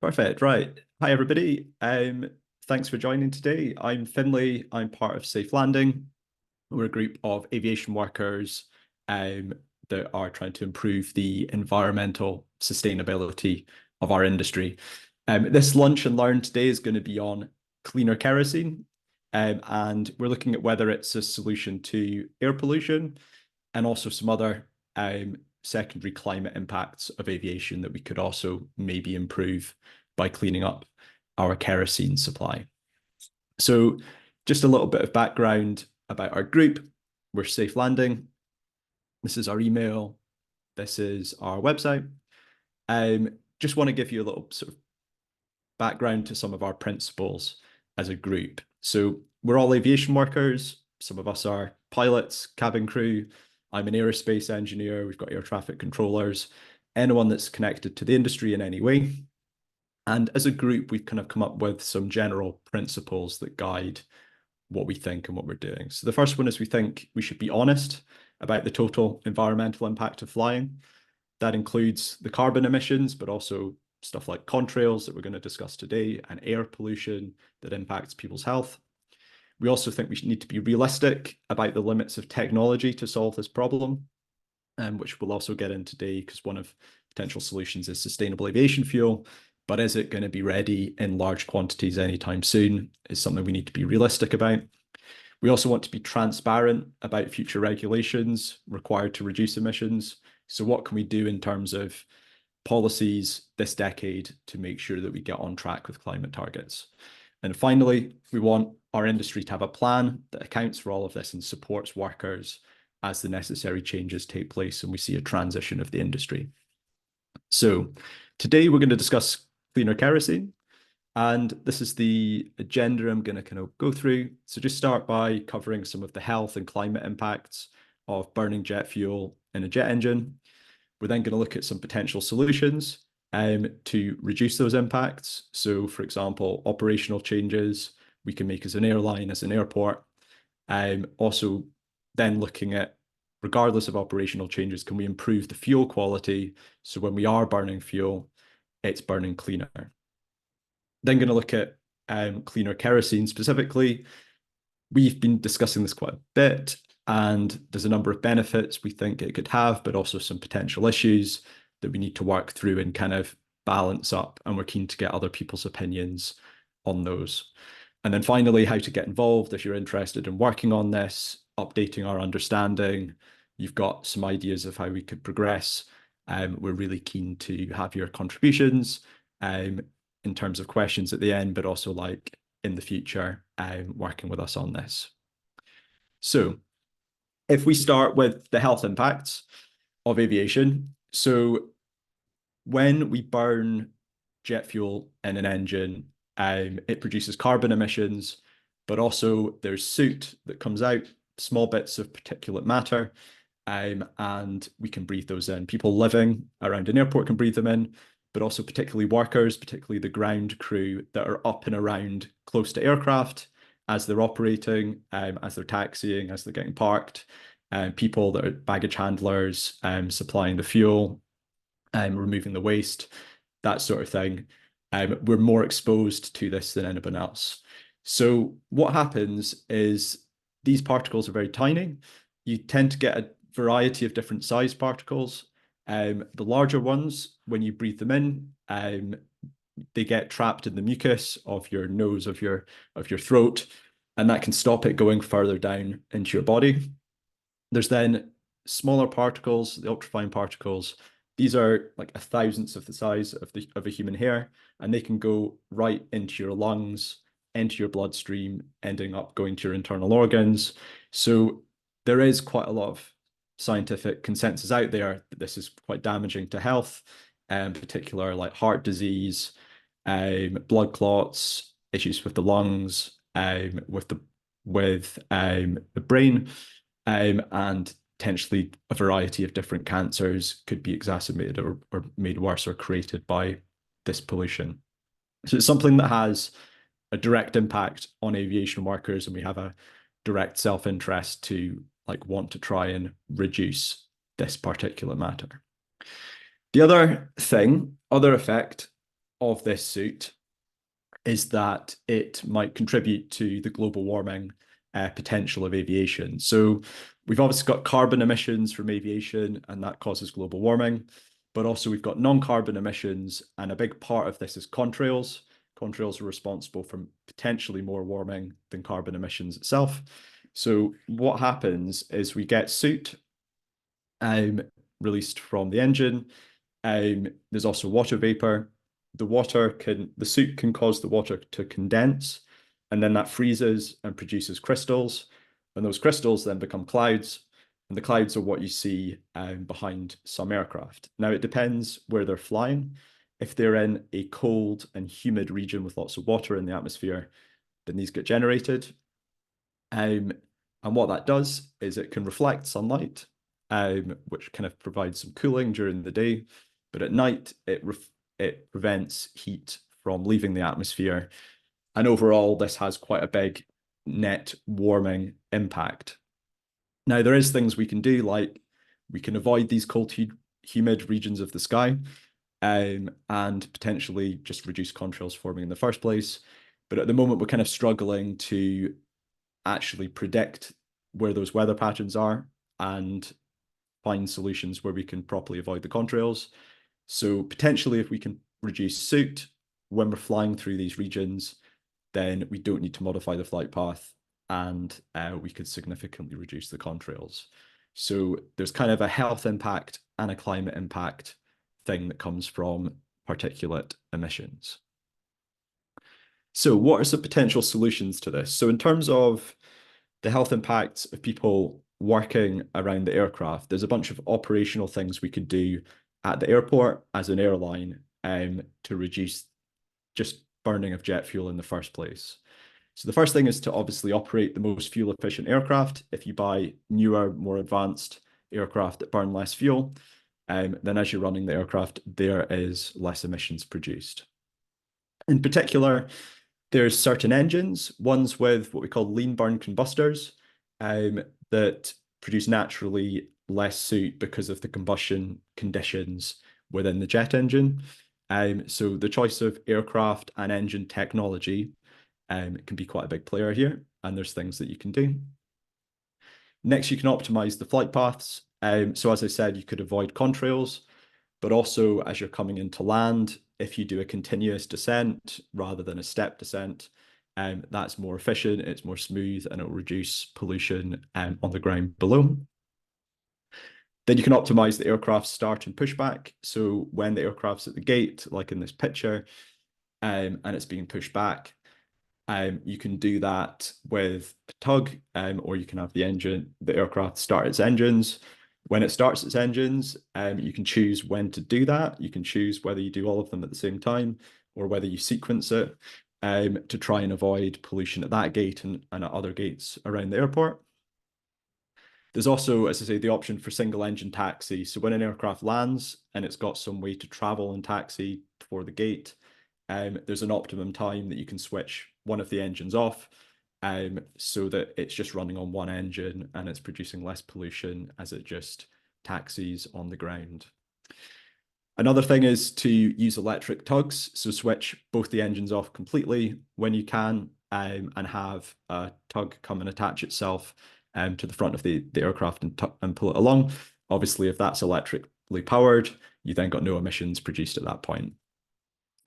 Perfect. Right. Hi, everybody. Thanks for joining today. I'm Finlay. I'm part of Safe Landing. We're a group of aviation workers um, that are trying to improve the environmental sustainability of our industry. This lunch and learn today is going to be on cleaner kerosene, and we're looking at whether it's a solution to air pollution and also some other secondary climate impacts of aviation that we could also maybe improve by cleaning up our kerosene supply. So just a little bit of background about our group. We're Safe Landing. This is our email. This is our website. Just want to give you a little sort of background to some of our principles as a group. So we're all aviation workers. Some of us are pilots, cabin crew. I'm an aerospace engineer. We've got air traffic controllers, anyone that's connected to the industry in any way. And as a group, we've kind of come up with some general principles that guide what we think and what we're doing. So the first one is we think we should be honest about the total environmental impact of flying. That includes the carbon emissions, but also stuff like contrails that we're going to discuss today and air pollution that impacts people's health. We also think we need to be realistic about the limits of technology to solve this problem, which we'll also get in today because one of potential solutions is sustainable aviation fuel. But is it going to be ready in large quantities anytime soon is something we need to be realistic about. We also want to be transparent about future regulations required to reduce emissions. So what can we do in terms of policies this decade to make sure that we get on track with climate targets? And finally, we want our industry to have a plan that accounts for all of this and supports workers as the necessary changes take place and we see a transition of the industry. So today we're going to discuss cleaner kerosene. And this is the agenda I'm going to kind of go through. So just start by covering some of the health and climate impacts of burning jet fuel in a jet engine. We're then going to look at some potential solutions to reduce those impacts. So for example, operational changes we can make as an airline, as an airport. Also then looking at, regardless of operational changes, can we improve the fuel quality? So when we are burning fuel, it's burning cleaner. Then going to look at cleaner kerosene specifically. We've been discussing this quite a bit, and there's a number of benefits we think it could have, but also some potential issues that we need to work through and kind of balance up, and we're keen to get other people's opinions on those. And then finally, how to get involved if you're interested in working on this, updating our understanding. You've got some ideas of how we could progress. We're really keen to have your contributions in terms of questions at the end, but also like in the future, working with us on this. So if we start with the health impacts of aviation, so when we burn jet fuel in an engine, it produces carbon emissions, but also there's soot that comes out, small bits of particulate matter, and we can breathe those in. People living around an airport can breathe them in, but also particularly workers, particularly the ground crew that are up and around close to aircraft as they're operating, as they're taxiing, as they're getting parked, people that are baggage handlers, supplying the fuel, removing the waste, that sort of thing. We're more exposed to this than anyone else. So what happens is these particles are very tiny. You tend to get a variety of different size particles. The larger ones, when you breathe them in, they get trapped in the mucus of your nose, of your throat, and that can stop it going further down into your body. There's then smaller particles, the ultrafine particles. These are like a thousandth of the size of a human hair, and they can go right into your lungs, into your bloodstream, ending up going to your internal organs. So there is quite a lot of scientific consensus out there that this is quite damaging to health, in particular like heart disease, blood clots, issues with the lungs, with the brain, and potentially a variety of different cancers could be exacerbated or made worse or created by this pollution. So it's something that has a direct impact on aviation workers, and we have a direct self-interest to want to try and reduce this particulate matter. The other effect of this suit is that it might contribute to the global warming potential of aviation. So we've obviously got carbon emissions from aviation, and that causes global warming. But also we've got non-carbon emissions, and a big part of this is contrails. Contrails are responsible for potentially more warming than carbon emissions itself. So what happens is we get soot um, released from the engine. There's also water vapor. The soot can cause the water to condense, and then that freezes and produces crystals. And those crystals then become clouds, and the clouds are what you see behind some aircraft. Now, it depends where they're flying. If they're in a cold and humid region with lots of water in the atmosphere, then these get generated. Um, and what that does is it can reflect sunlight, which kind of provides some cooling during the day. But at night, it prevents heat from leaving the atmosphere. And overall, this has quite a big net warming impact. Now, there is things we can do, like we can avoid these cold, humid regions of the sky, and potentially just reduce contrails forming in the first place. But at the moment, we're kind of struggling to actually predict where those weather patterns are and find solutions where we can properly avoid the contrails. So potentially, if we can reduce soot when we're flying through these regions, then we don't need to modify the flight path, and we could significantly reduce the contrails. So there's kind of a health impact and a climate impact thing that comes from particulate emissions. So what are some potential solutions to this? So in terms of the health impacts of people working around the aircraft, there's a bunch of operational things we could do at the airport as an airline to reduce just burning of jet fuel in the first place. So the first thing is to obviously operate the most fuel efficient aircraft. If you buy newer, more advanced aircraft that burn less fuel, then as you're running the aircraft, there is less emissions produced. In particular, there's certain engines, ones with what we call lean burn combustors, that produce naturally less soot because of the combustion conditions within the jet engine. So the choice of aircraft and engine technology can be quite a big player here, and there's things that you can do. Next, you can optimize the flight paths. So as I said, you could avoid contrails, but also as you're coming into land, if you do a continuous descent rather than a step descent, that's more efficient, it's more smooth, and it'll reduce pollution on the ground below. Then you can optimize the aircraft start and pushback. So when the aircraft's at the gate, like in this picture, and it's being pushed back, you can do that with a tug, or you can have the aircraft start its engines. When it starts its engines, you can choose when to do that. You can choose whether you do all of them at the same time or whether you sequence it to try and avoid pollution at that gate and at other gates around the airport. There's also, as I say, the option for single engine taxi. So when an aircraft lands and it's got some way to travel and taxi before the gate, there's an optimum time that you can switch one of the engines off, so that it's just running on one engine and it's producing less pollution as it just taxis on the ground. Another thing is to use electric tugs, so switch both the engines off completely when you can, and have a tug come and attach itself to the front of the aircraft and pull it along. Obviously, if that's electrically powered, you then got no emissions produced at that point.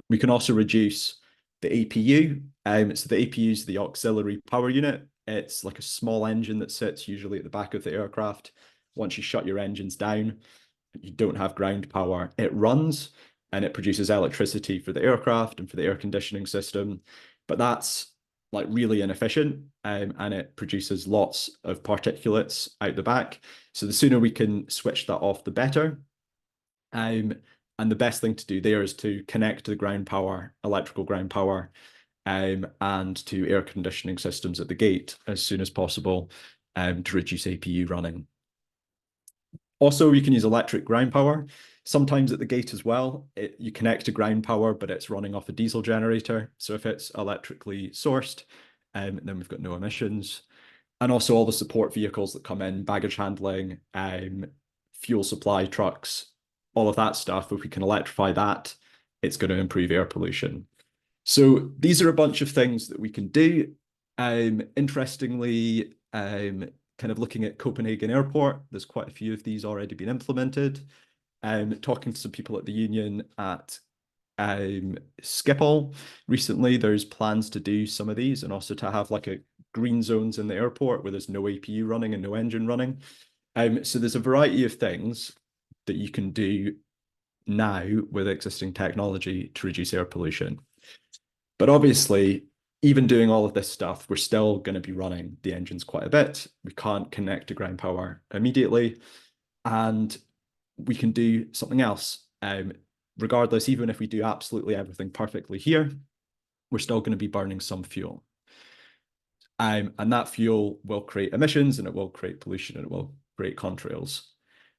We can also reduce the APU. So the APU is the auxiliary power unit. It's like a small engine that sits usually at the back of the aircraft. Once you shut your engines down, you don't have ground power. It runs and it produces electricity for the aircraft and for the air conditioning system. But that's like really inefficient, and it produces lots of particulates out the back. So the sooner we can switch that off, the better. And the best thing to do there is to connect to the ground power, electrical ground power, and to air conditioning systems at the gate as soon as possible, to reduce APU running. Also, you can use electric ground power. Sometimes at the gate as well, you connect to ground power, but it's running off a diesel generator. So if it's electrically sourced, then we've got no emissions. And also all the support vehicles that come in, baggage handling, fuel supply trucks, all of that stuff, if we can electrify that, it's going to improve air pollution. So these are a bunch of things that we can do. Interestingly, kind of looking at Copenhagen Airport, there's quite a few of these already been implemented. Talking to some people at the union at Schiphol recently, there's plans to do some of these and also to have like a green zones in the airport where there's no APU running and no engine running. So there's a variety of things that you can do now with existing technology to reduce air pollution. But obviously, even doing all of this stuff, we're still going to be running the engines quite a bit. We can't connect to ground power immediately. And we can do something else. Regardless, even if we do absolutely everything perfectly here, we're still going to be burning some fuel. And that fuel will create emissions and it will create pollution and it will create contrails.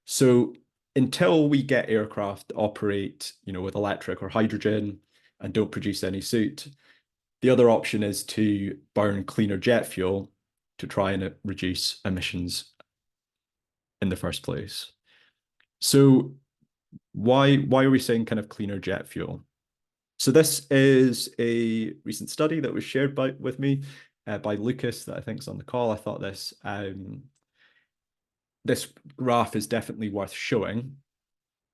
So until we get aircraft that operate, with electric or hydrogen and don't produce any soot, the other option is to burn cleaner jet fuel to try and reduce emissions in the first place. So why are we saying kind of cleaner jet fuel? So this is a recent study that was shared with me by Lucas that I think is on the call. I thought this graph is definitely worth showing.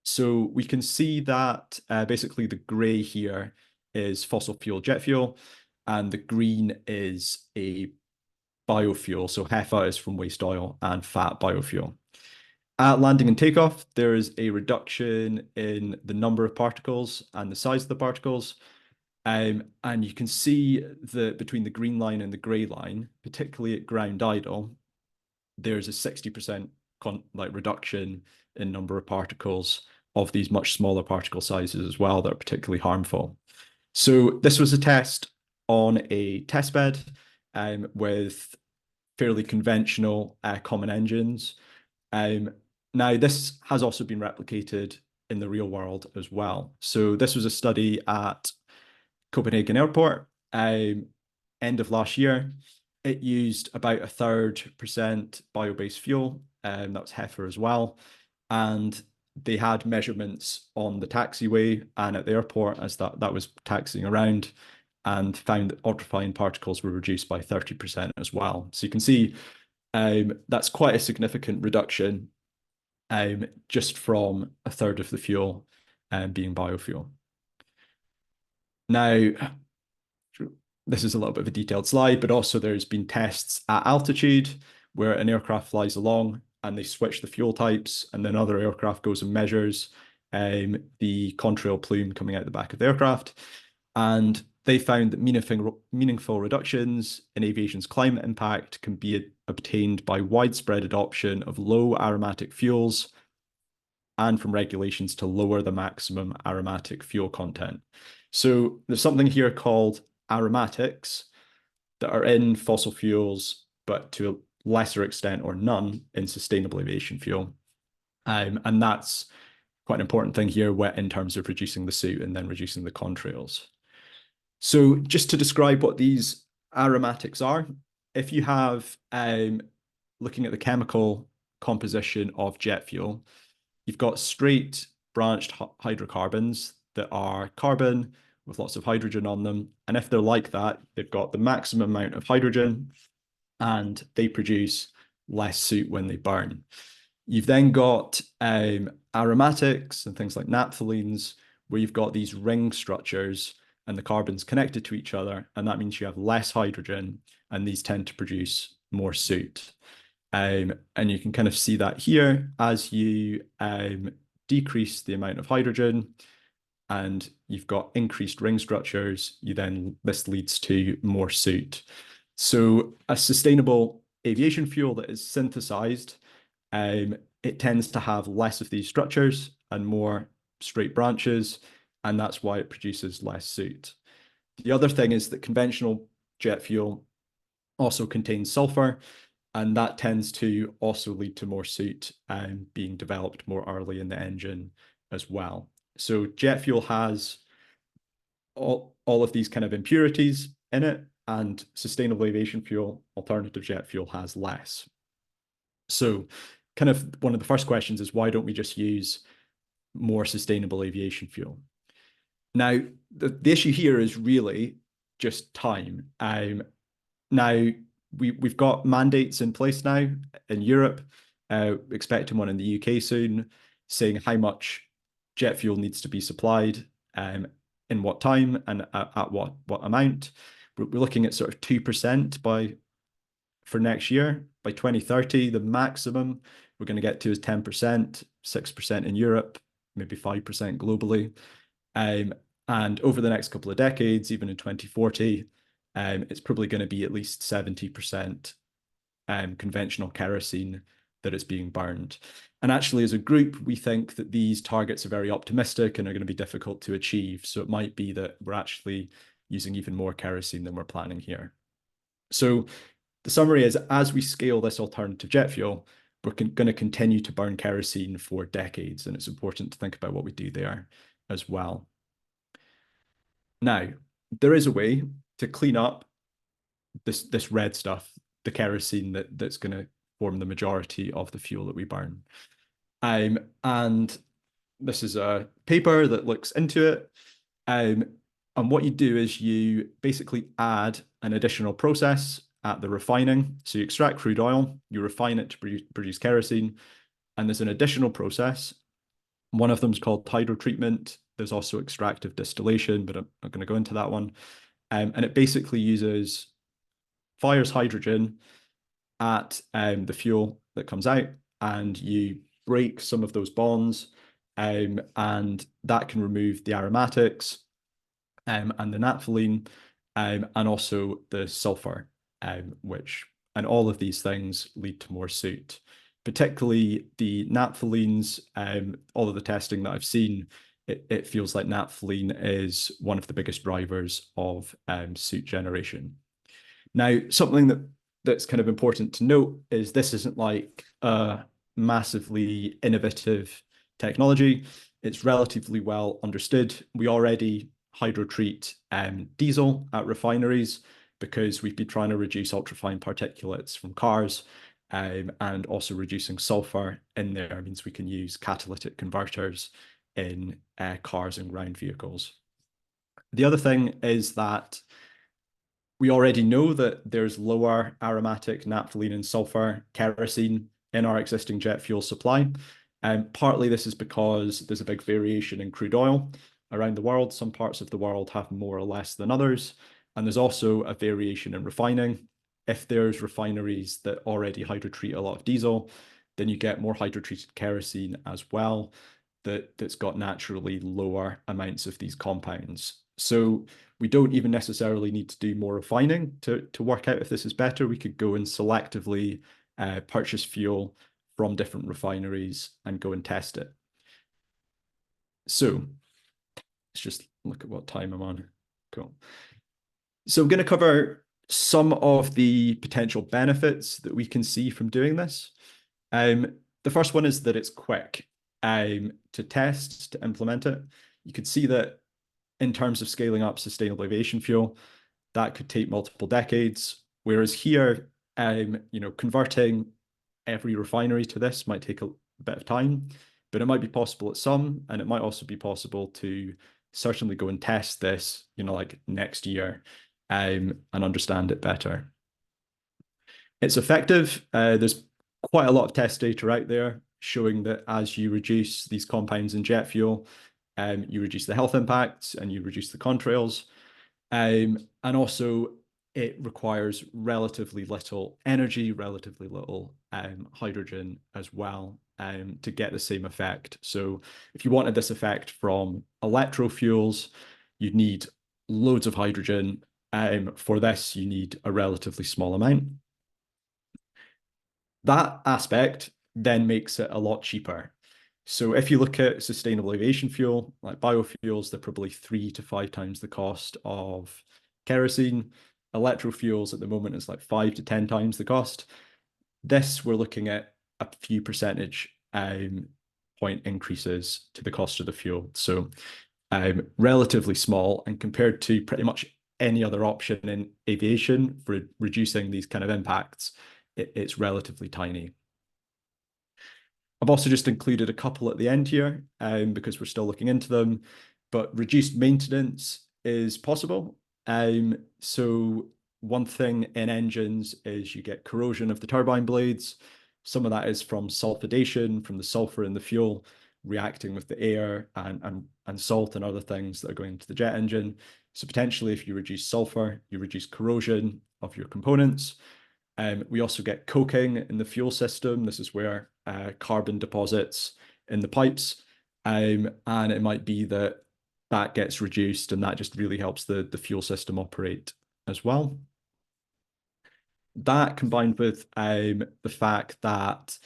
So we can see that basically the gray here is fossil fuel jet fuel, and the green is a biofuel. So HEFA is from waste oil and fat biofuel. At landing and takeoff, there is a reduction in the number of particles and the size of the particles. And you can see that between the green line and the gray line, particularly at ground idle, there's a 60% reduction in number of particles of these much smaller particle sizes as well that are particularly harmful. So this was a test on a test bed with fairly conventional common engines. Now, this has also been replicated in the real world as well. So this was a study at Copenhagen Airport, end of last year. It used about 1/3% bio-based fuel, and that was HEFA as well. And they had measurements on the taxiway and at the airport as that was taxiing around, and found that ultrafine particles were reduced by 30% as well. So you can see that's quite a significant reduction just from 1/3 of the fuel being biofuel. Now, this is a little bit of a detailed slide, but also there's been tests at altitude where an aircraft flies along and they switch the fuel types, and then another aircraft goes and measures the contrail plume coming out the back of the aircraft. And they found that meaningful reductions in aviation's climate impact can be obtained by widespread adoption of low aromatic fuels and from regulations to lower the maximum aromatic fuel content. So there's something here called aromatics that are in fossil fuels, but to a lesser extent or none in sustainable aviation fuel. And that's quite an important thing here in terms of reducing the soot and then reducing the contrails. So just to describe what these aromatics are, if you have, looking at the chemical composition of jet fuel, you've got straight branched hydrocarbons that are carbon with lots of hydrogen on them. And if they're like that, they've got the maximum amount of hydrogen and they produce less soot when they burn. You've then got aromatics and things like naphthalenes, where you've got these ring structures and the carbons connected to each other. And that means you have less hydrogen and these tend to produce more soot. And you can kind of see that here as you decrease the amount of hydrogen and you've got increased ring structures, this leads to more soot. So a sustainable aviation fuel that is synthesized, it tends to have less of these structures and more straight branches, and that's why it produces less soot. The other thing is that conventional jet fuel also contains sulfur, and that tends to also lead to more soot being developed more early in the engine as well. So jet fuel has all of these kind of impurities in it, and sustainable aviation fuel, alternative jet fuel, has less. So kind of one of the first questions is, why don't we just use more sustainable aviation fuel? Now, the issue here is really just time. Now, we've got mandates in place now in Europe, expecting one in the UK soon, saying how much jet fuel needs to be supplied, in what time and at what amount. We're looking at sort of 2% for next year. By 2030, the maximum we're going to get to is 10%, 6% in Europe, maybe 5% globally. And over the next couple of decades, even in 2040, it's probably going to be at least 70% conventional kerosene that is being burned. And actually, as a group, we think that these targets are very optimistic and are going to be difficult to achieve. So it might be that we're actually using even more kerosene than we're planning here. So the summary is, as we scale this alternative jet fuel, we're going to continue to burn kerosene for decades. And it's important to think about what we do there as well. Now, there is a way to clean up this red stuff, the kerosene that's going to form the majority of the fuel that we burn. And this is a paper that looks into it. And what you do is you basically add an additional process at the refining. So you extract crude oil, you refine it to produce kerosene, and there's an additional process. One of them is called hydrotreatment. There's also extractive distillation, but I'm not going to go into that one. And it basically fires hydrogen at the fuel that comes out, and you break some of those bonds, and that can remove the aromatics and the naphthalene, and also the sulfur, and all of these things lead to more soot. Particularly the naphthalenes, all of the testing that I've seen, it feels like naphthalene is one of the biggest drivers of soot generation. Now, something that's kind of important to note is this isn't like a massively innovative technology. It's relatively well understood. We already hydrotreat diesel at refineries because we've been trying to reduce ultrafine particulates from cars, and also reducing sulfur in there means we can use catalytic converters in cars and ground vehicles. The other thing is that we already know that there's lower aromatic naphthalene and sulfur kerosene in our existing jet fuel supply. Partly this is because there's a big variation in crude oil around the world. Some parts of the world have more or less than others. And there's also a variation in refining. If there's refineries that already hydrotreat a lot of diesel, then you get more hydrotreated kerosene as well that's got naturally lower amounts of these compounds. So we don't even necessarily need to do more refining to work out if this is better. We could go and selectively purchase fuel from different refineries and go and test it. So let's just look at what time I'm on. Cool. So I'm going to cover some of the potential benefits that we can see from doing this. The first one is that it's quick to test, to implement it. You could see that in terms of scaling up sustainable aviation fuel, that could take multiple decades. Whereas here, converting every refinery to this might take a bit of time, but it might be possible at some, and it might also be possible to certainly go and test this, like next year, and understand it better. It's effective. There's quite a lot of test data out there showing that as you reduce these compounds in jet fuel, you reduce the health impacts and you reduce the contrails. And also it requires relatively little energy, relatively little hydrogen as well, to get the same effect. So if you wanted this effect from electro fuels, you'd need loads of hydrogen. For this, you need a relatively small amount. That aspect then makes it a lot cheaper. So if you look at sustainable aviation fuel, like biofuels, they're probably 3 to 5 times the cost of kerosene. Electrofuels at the moment is like 5 to 10 times the cost. This, we're looking at a few percentage point increases to the cost of the fuel. So relatively small, and compared to pretty much any other option in aviation for reducing these kind of impacts, it's relatively tiny. I've also just included a couple at the end here because we're still looking into them. but reduced maintenance is possible. So one thing in engines is you get corrosion of the turbine blades. Some of that is from sulfidation, from the sulfur in the fuel reacting with the air and salt and other things that are going into the jet engine. So potentially, if you reduce sulfur, you reduce corrosion of your components. We also get coking in the fuel system. This is where carbon deposits in the pipes. And it might be that that gets reduced, and that just really helps the fuel system operate as well. That combined with the fact that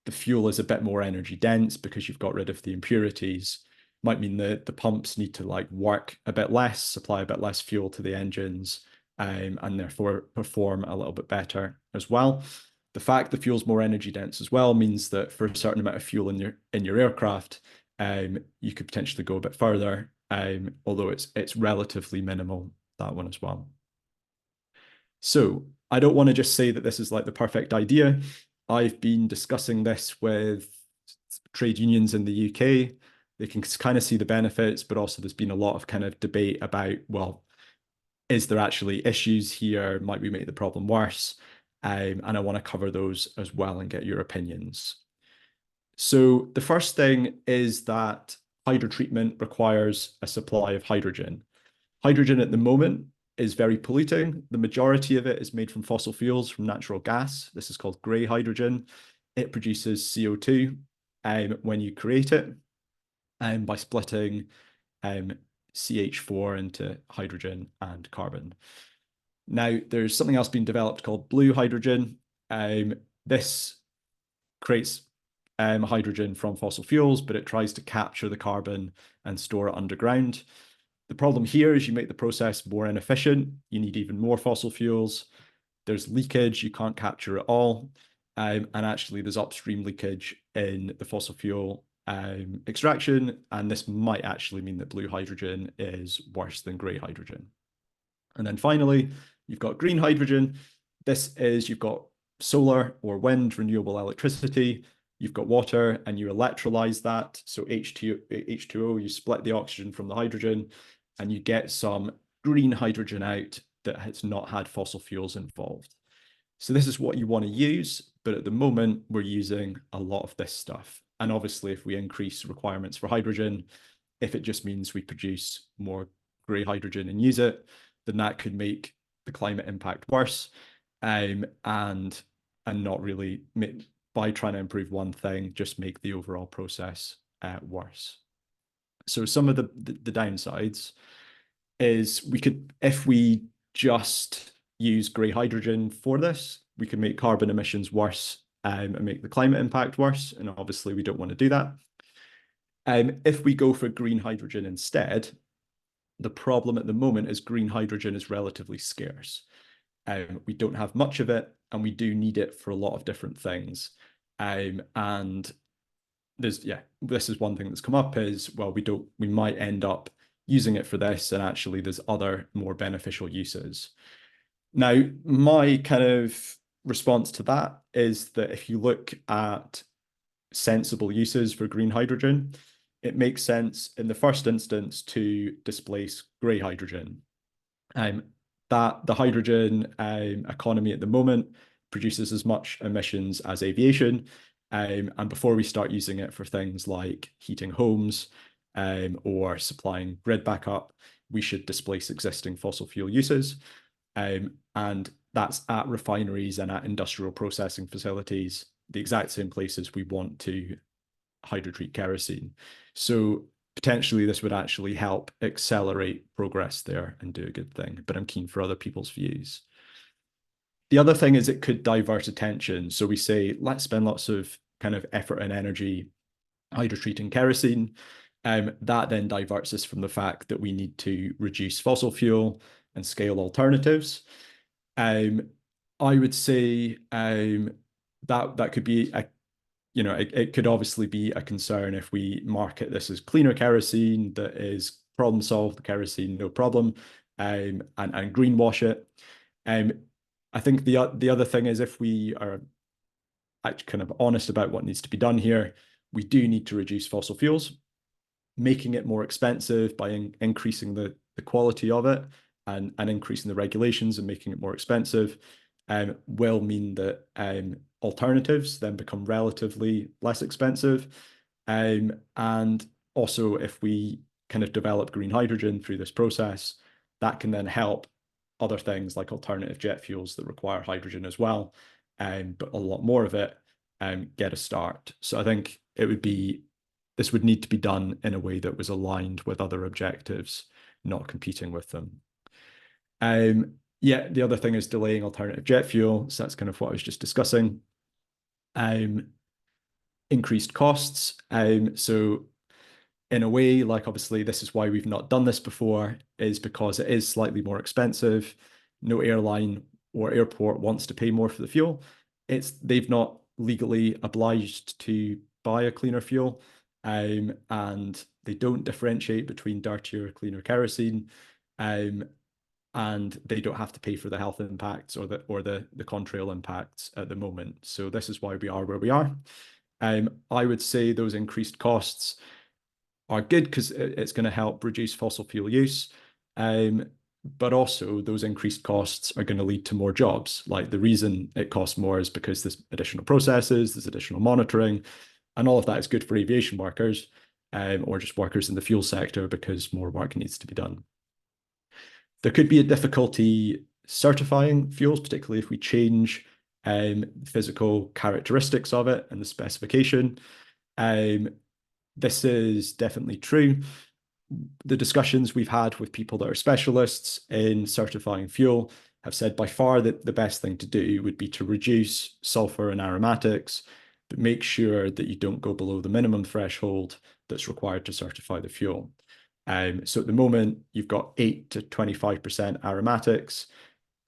the fuel is a bit more energy dense because you've got rid of the impurities, might mean that the pumps need to like work a bit less, supply a bit less fuel to the engines, and therefore perform a little bit better as well. The fact the fuel's more energy dense as well means that for a certain amount of fuel in your aircraft, you could potentially go a bit further, although it's relatively minimal, that one as well. So I don't want to just say that this is like the perfect idea. I've been discussing this with trade unions in the UK. They can kind of see the benefits, but also there's been a lot of kind of debate about, well, is there actually issues here? Might we make the problem worse? And I want to cover those as well and get your opinions. So the first thing is that hydrotreatment requires a supply of hydrogen. Hydrogen at the moment is very polluting. The majority of it is made from fossil fuels, from natural gas. This is called grey hydrogen. It produces CO2 when you create it by splitting CH4 into hydrogen and carbon. Now, there's something else being developed called blue hydrogen. This creates hydrogen from fossil fuels, but it tries to capture the carbon and store it underground. The problem here is you make the process more inefficient. You need even more fossil fuels. There's leakage. You can't capture it all. And actually, there's upstream leakage in the fossil fuel extraction. And this might actually mean that blue hydrogen is worse than grey hydrogen. And then finally, you've got green hydrogen. This is you've got solar or wind, renewable electricity. You've got water and you electrolyze that. So H2O, you split the oxygen from the hydrogen and you get some green hydrogen out that has not had fossil fuels involved. So this is what you want to use, but at the moment we're using a lot of this stuff. And obviously if we increase requirements for hydrogen, if it just means we produce more grey hydrogen and use it, then that could make the climate impact worse. And not really, by trying to improve one thing, just make the overall process worse. So some of the downsides is we could, if we just use grey hydrogen for this, we could make carbon emissions worse and make the climate impact worse. And obviously we don't want to do that. If we go for green hydrogen instead, the problem at the moment is green hydrogen is relatively scarce. We don't have much of it, and we do need it for a lot of different things. And there's, yeah, this is one thing that's come up is, well, we might end up using it for this, and actually there's other more beneficial uses. Now, my kind of response to that is that if you look at sensible uses for green hydrogen, it makes sense in the first instance to displace grey hydrogen. That the hydrogen economy at the moment produces as much emissions as aviation. And before we start using it for things like heating homes or supplying grid backup, we should displace existing fossil fuel uses. And that's at refineries and at industrial processing facilities, the exact same places we want to hydrotreat kerosene. So potentially this would actually help accelerate progress there and do a good thing, but I'm keen for other people's views. The other thing is it could divert attention. So we say, let's spend lots of kind of effort and energy hydrotreating kerosene. That then diverts us from the fact that we need to reduce fossil fuel and scale alternatives. I would say that could be a, you know, it could obviously be a concern if we market this as cleaner kerosene that is problem solved, the kerosene, no problem, and greenwash it. I think the other thing is if we are kind of honest about what needs to be done here, we do need to reduce fossil fuels. making it more expensive by increasing the quality of it and increasing the regulations and making it more expensive will mean that alternatives then become relatively less expensive. And also, if we kind of develop green hydrogen through this process, that can then help other things like alternative jet fuels that require hydrogen as well, but a lot more of it, get a start. So I think this would need to be done in a way that was aligned with other objectives, not competing with them. Yeah, the other thing is delaying alternative jet fuel. So that's kind of what I was just discussing. Increased costs. So in a way, like obviously this is why we've not done this before, is because it is slightly more expensive. No airline or airport wants to pay more for the fuel. They've not legally obliged to buy a cleaner fuel, and they don't differentiate between dirtier, cleaner kerosene, and they don't have to pay for the health impacts or the contrail impacts at the moment. So this is why we are where we are. I would say those increased costs are good because it's going to help reduce fossil fuel use. But also those increased costs are going to lead to more jobs. Like the reason it costs more is because there's additional processes, there's additional monitoring, and all of that is good for aviation workers, or just workers in the fuel sector because more work needs to be done. There could be a difficulty certifying fuels, particularly if we change physical characteristics of it and the specification. This is definitely true. The discussions we've had with people that are specialists in certifying fuel have said by far that the best thing to do would be to reduce sulfur and aromatics, but make sure that you don't go below the minimum threshold that's required to certify the fuel. So at the moment, you've got 8 to 25% aromatics.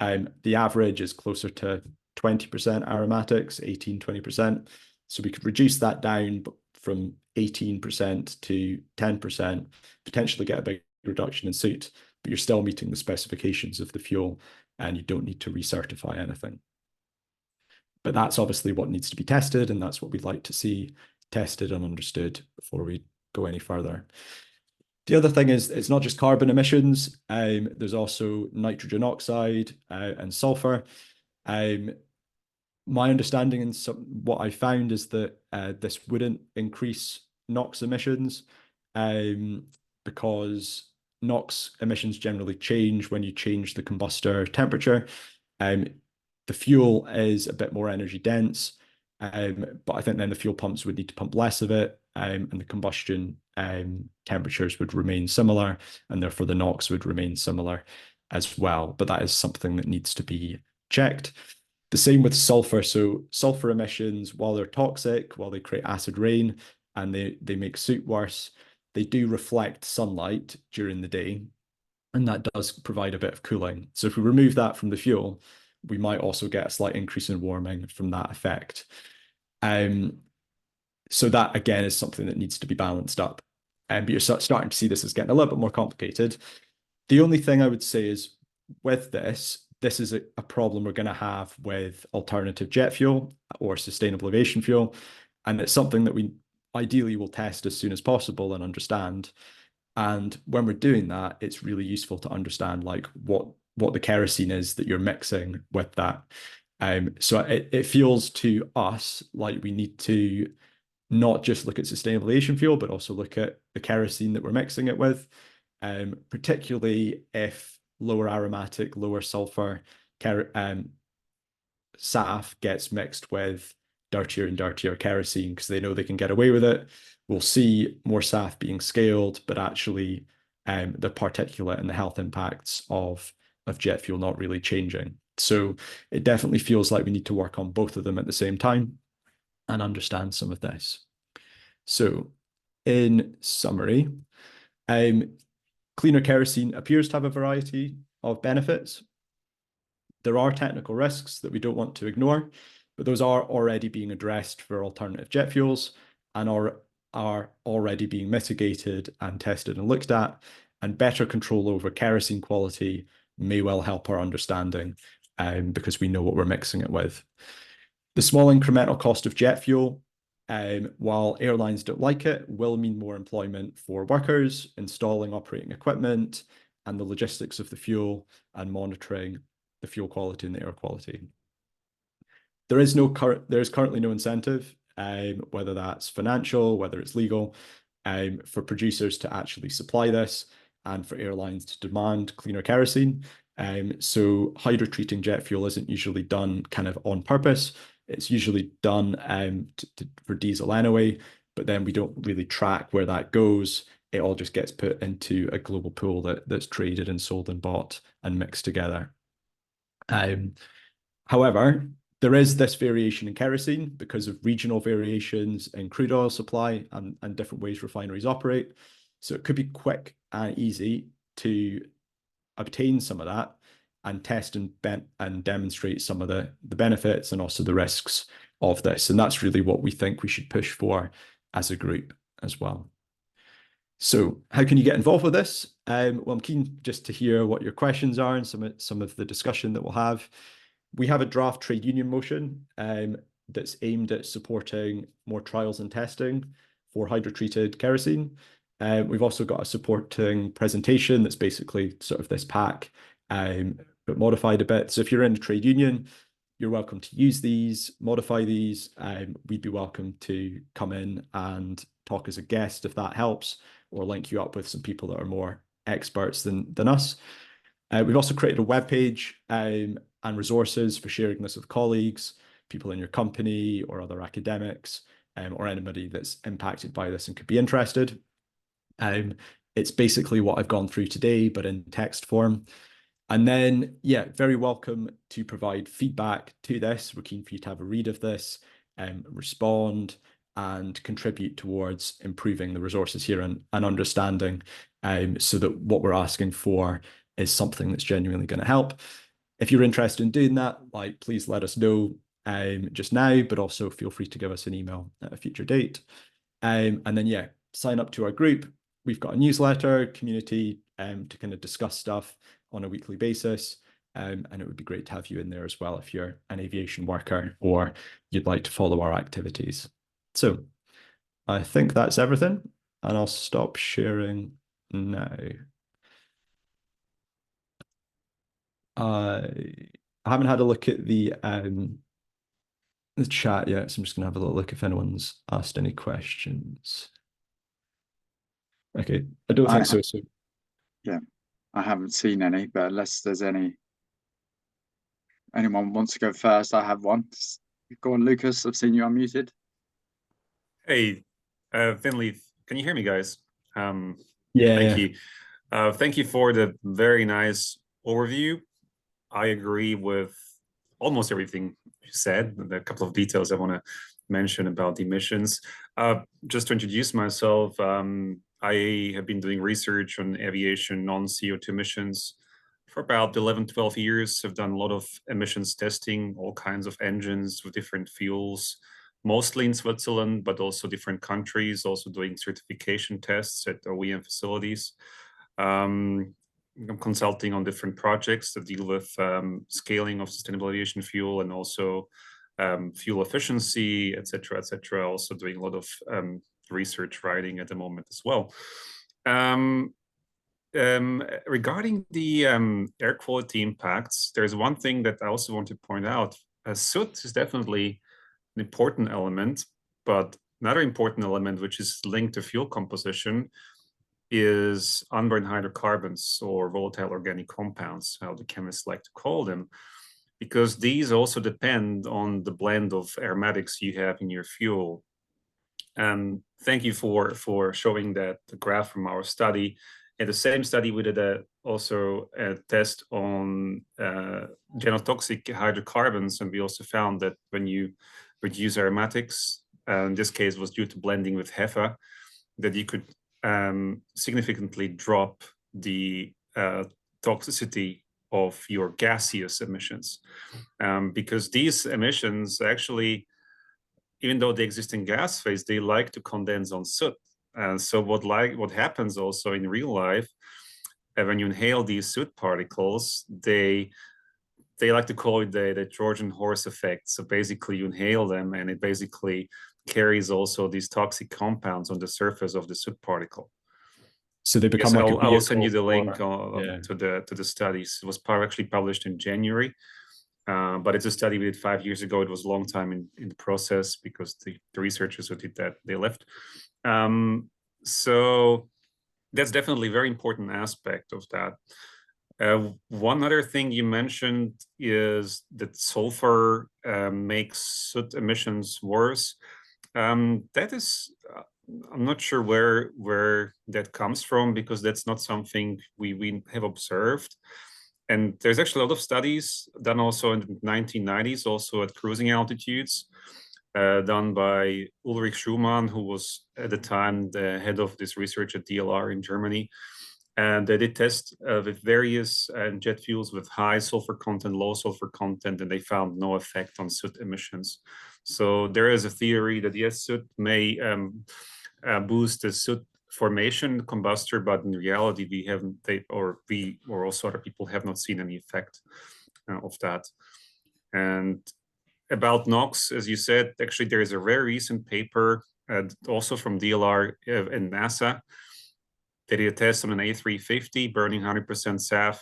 The average is closer to 20% aromatics, 18, 20%. So we could reduce that down from 18% to 10%, potentially get a big reduction in soot, but you're still meeting the specifications of the fuel and you don't need to recertify anything. But that's obviously what needs to be tested, and that's what we'd like to see tested and understood before we go any further. The other thing is it's not just carbon emissions. There's also nitrogen oxide and sulfur. My understanding and what I found is that this wouldn't increase NOx emissions because NOx emissions generally change when you change the combustor temperature. The fuel is a bit more energy dense, but I think then the fuel pumps would need to pump less of it, and the combustion temperatures would remain similar, and therefore the NOx would remain similar as well. But that is something that needs to be checked. The same with sulfur. So sulfur emissions, while they're toxic, while they create acid rain and they make soot worse, they do reflect sunlight during the day, and that does provide a bit of cooling. So if we remove that from the fuel, we might also get a slight increase in warming from that effect. So that, again, is something that needs to be balanced up. But you're starting to see this as getting a little bit more complicated. The only thing I would say is with this is a problem we're going to have with alternative jet fuel or sustainable aviation fuel. And it's something that we ideally will test as soon as possible and understand. And when we're doing that, it's really useful to understand like what the kerosene is that you're mixing with that. So it feels to us like we need to not just look at sustainable aviation fuel, but also look at the kerosene that we're mixing it with, particularly if lower aromatic, lower sulfur SAF gets mixed with dirtier and dirtier kerosene because they know they can get away with it. We'll see more SAF being scaled, but actually the particulate and the health impacts of jet fuel not really changing. So it definitely feels like we need to work on both of them at the same time and understand some of this. So in summary, cleaner kerosene appears to have a variety of benefits. There are technical risks that we don't want to ignore, but those are already being addressed for alternative jet fuels and are already being mitigated and tested and looked at, and better control over kerosene quality may well help our understanding because we know what we're mixing it with. The small incremental cost of jet fuel While airlines don't like it, will mean more employment for workers, installing operating equipment, and the logistics of the fuel and monitoring the fuel quality and the air quality. There is currently no incentive, whether that's financial, whether it's legal, for producers to actually supply this and for airlines to demand cleaner kerosene. So hydrotreating jet fuel isn't usually done kind of on purpose. It's usually done for diesel anyway, but then we don't really track where that goes. It all just gets put into a global pool that's traded and sold and bought and mixed together. However, there is this variation in kerosene because of regional variations in crude oil supply and different ways refineries operate. So it could be quick and easy to obtain some of that and test and demonstrate some of the benefits and also the risks of this. And that's really what we think we should push for as a group as well. So how can you get involved with this? Well, I'm keen just to hear what your questions are and some of the discussion that we'll have. We have a draft trade union motion that's aimed at supporting more trials and testing for hydrotreated kerosene. We've also got a supporting presentation that's basically sort of this pack, but modified a bit. So if you're in a trade union, you're welcome to use these, modify these. We'd be welcome to come in and talk as a guest if that helps, or link you up with some people that are more experts than us. We've also created a webpage and resources for sharing this with colleagues, people in your company or other academics, or anybody that's impacted by this and could be interested. It's basically what I've gone through today, but in text form. And then, yeah, very welcome to provide feedback to this. We're keen for you to have a read of this, respond, and contribute towards improving the resources here and understanding, so that what we're asking for is something that's genuinely going to help. If you're interested in doing that, like, please let us know just now, but also feel free to give us an email at a future date. And then, yeah, sign up to our group. We've got a newsletter community to kind of discuss stuff on a weekly basis. And it would be great to have you in there as well if you're an aviation worker or you'd like to follow our activities. So I think that's everything, and I'll stop sharing now. I haven't had a look at the chat yet, so I'm just gonna have a little look if anyone's asked any questions. Okay, I don't think so. So yeah, I haven't seen any, but unless there's anyone wants to go first, I have one. Go on, Lucas. I've seen you unmuted. Hey, Finley, can you hear me, guys? yeah, thank you. Thank you for the very nice overview. I agree with almost everything you said. There are a couple of details I want to mention about the emissions. Just to introduce myself, I have been doing research on aviation non-CO2 emissions for about 11, 12 years. I've done a lot of emissions testing, all kinds of engines with different fuels, mostly in Switzerland, but also different countries, also doing certification tests at OEM facilities. I'm consulting on different projects that deal with scaling of sustainable aviation fuel and also fuel efficiency, et cetera, et cetera. Also doing a lot of research writing at the moment as well. Regarding the air quality impacts, there's one thing that I also want to point out. Soot is definitely an important element, but another important element which is linked to fuel composition is unburned hydrocarbons, or volatile organic compounds, how the chemists like to call them, because these also depend on the blend of aromatics you have in your fuel. And thank you for showing that the graph from our study. In the same study, we did also a test on genotoxic hydrocarbons, and we also found that when you reduce aromatics, in this case was due to blending with HEFA, that you could significantly drop the toxicity of your gaseous emissions, because these emissions actually, even though they exist in gas phase, they like to condense on soot. And so what happens also in real life, when you inhale these soot particles, they like to call it the Trojan horse effect. So basically you inhale them and it basically carries also these toxic compounds on the surface of the soot particle. So they become Yes, like I will send you the link yeah. to the studies. It was actually published in January, but it's a study we did 5 years ago. It was a long time in the process because the researchers who did that, they left. So that's definitely a very important aspect of that. One other thing you mentioned is that sulfur makes soot emissions worse. That is, I'm not sure where that comes from, because that's not something we have observed. And there's actually a lot of studies done also in the 1990s, also at cruising altitudes, done by Ulrich Schumann, who was at the time the head of this research at DLR in Germany. And they did test with various jet fuels with high sulfur content, low sulfur content, and they found no effect on soot emissions. So there is a theory that yes, soot may boost the soot formation in the combustor, but in reality, we or also other people have not seen any effect of that. And about NOx, as you said, actually there is a very recent paper, also from DLR and NASA. They did a test on an A350 burning 100% SAF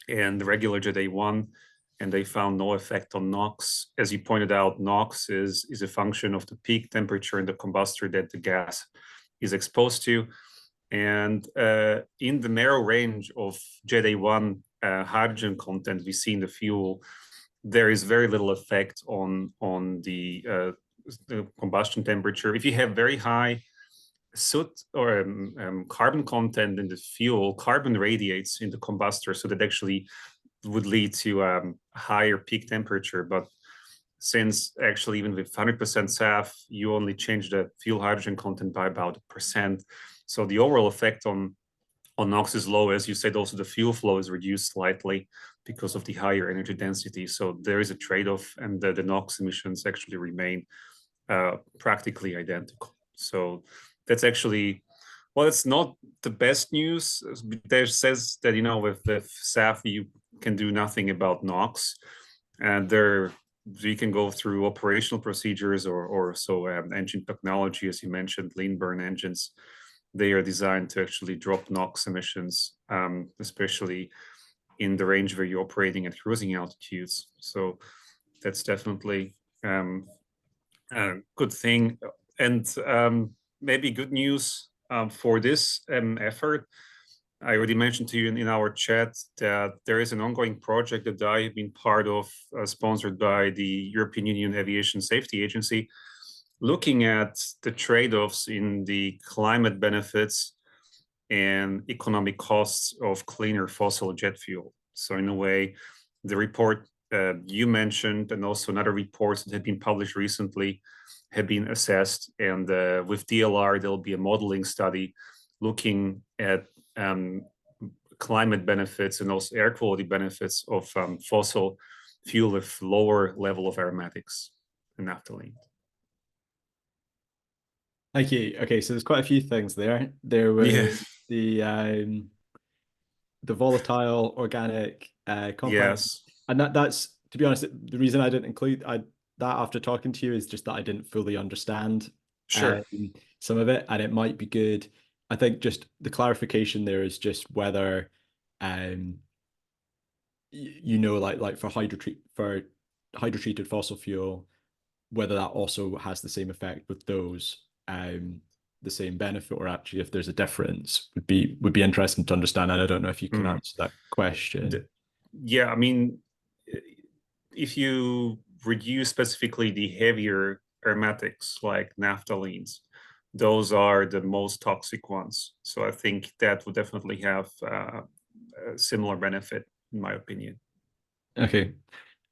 and the regular Jet A1, and they found no effect on NOx. As you pointed out, NOx is a function of the peak temperature in the combustor that the gas is exposed to. And in the narrow range of Jet A1 hydrogen content we see in the fuel, there is very little effect on the combustion temperature. If you have very high soot or carbon content in the fuel, carbon radiates in the combustor, so that actually would lead to higher peak temperature. But since actually even with 100% SAF, you only change the fuel hydrogen content by about 1%. So the overall effect on NOx is low. As you said, also the fuel flow is reduced slightly because of the higher energy density. So there is a trade-off, and the NOx emissions actually remain practically identical. So that's actually, well, it's not the best news. There says that, with SAF, you can do nothing about NOx. And we can go through operational procedures or so engine technology, as you mentioned, lean burn engines. They are designed to actually drop NOx emissions, especially in the range where you're operating at cruising altitudes. So that's definitely a good thing. And maybe good news for this effort. I already mentioned to you in our chat that there is an ongoing project that I have been part of, sponsored by the European Union Aviation Safety Agency, looking at the trade-offs in the climate benefits and economic costs of cleaner fossil jet fuel. So in a way, the report you mentioned, and also another reports that have been published recently, have been assessed. And with DLR, there'll be a modeling study looking at climate benefits and also air quality benefits of fossil fuel with lower level of aromatics and naphthalene. Thank you. Okay, so there's quite a few things there. There was the volatile organic compound, Yes. and that's, to be honest, the reason I didn't include that after talking to you is just that I didn't fully understand Sure. some of it, and it might be good. I think just the clarification there is just whether like for hydrotreated fossil fuel, whether that also has the same effect with those, the same benefit, or actually if there's a difference, would be interesting to understand. And I don't know if you can answer that question. Yeah, I mean, if you reduce specifically the heavier aromatics like naphthalenes, those are the most toxic ones. So I think that would definitely have a similar benefit, in my opinion. Okay.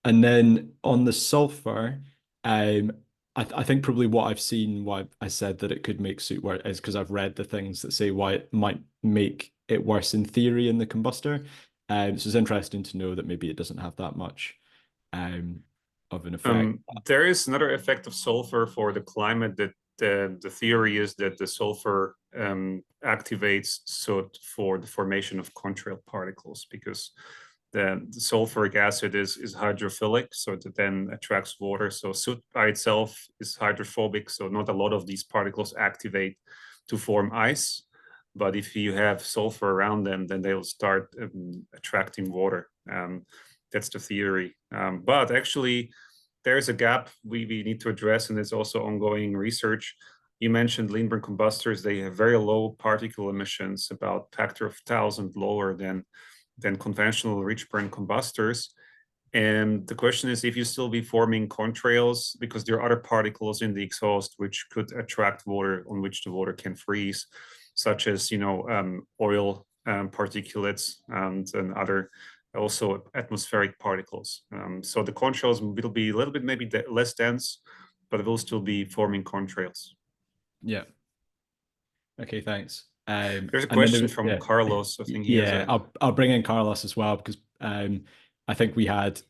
And then on the sulfur, I think probably what I've seen, why I said that it could make soot worse, is because I've read the things that say why it might make it worse in theory in the combustor. So it's interesting to know that maybe it doesn't have that much of an effect. There is another effect of sulfur for the climate, that the theory is that the sulfur activates soot for the formation of contrail particles, because the sulfuric acid is hydrophilic, so it then attracts water. So soot by itself is hydrophobic, so not a lot of these particles activate to form ice. But if you have sulfur around them, then they'll start attracting water. That's the theory. But actually, there's a gap we need to address, and there's also ongoing research. You mentioned lean burn combustors. They have very low particle emissions, about a factor of 1,000 lower than conventional rich burn combustors. And the question is if you still be forming contrails, because there are other particles in the exhaust which could attract water on which the water can freeze, such as oil particulates and other also atmospheric particles. So the contrails will be a little bit maybe less dense, but it will still be forming contrails. Yeah. Okay, thanks. There's a question from Carlos. I think he has I'll bring in Carlos as well, because I think I've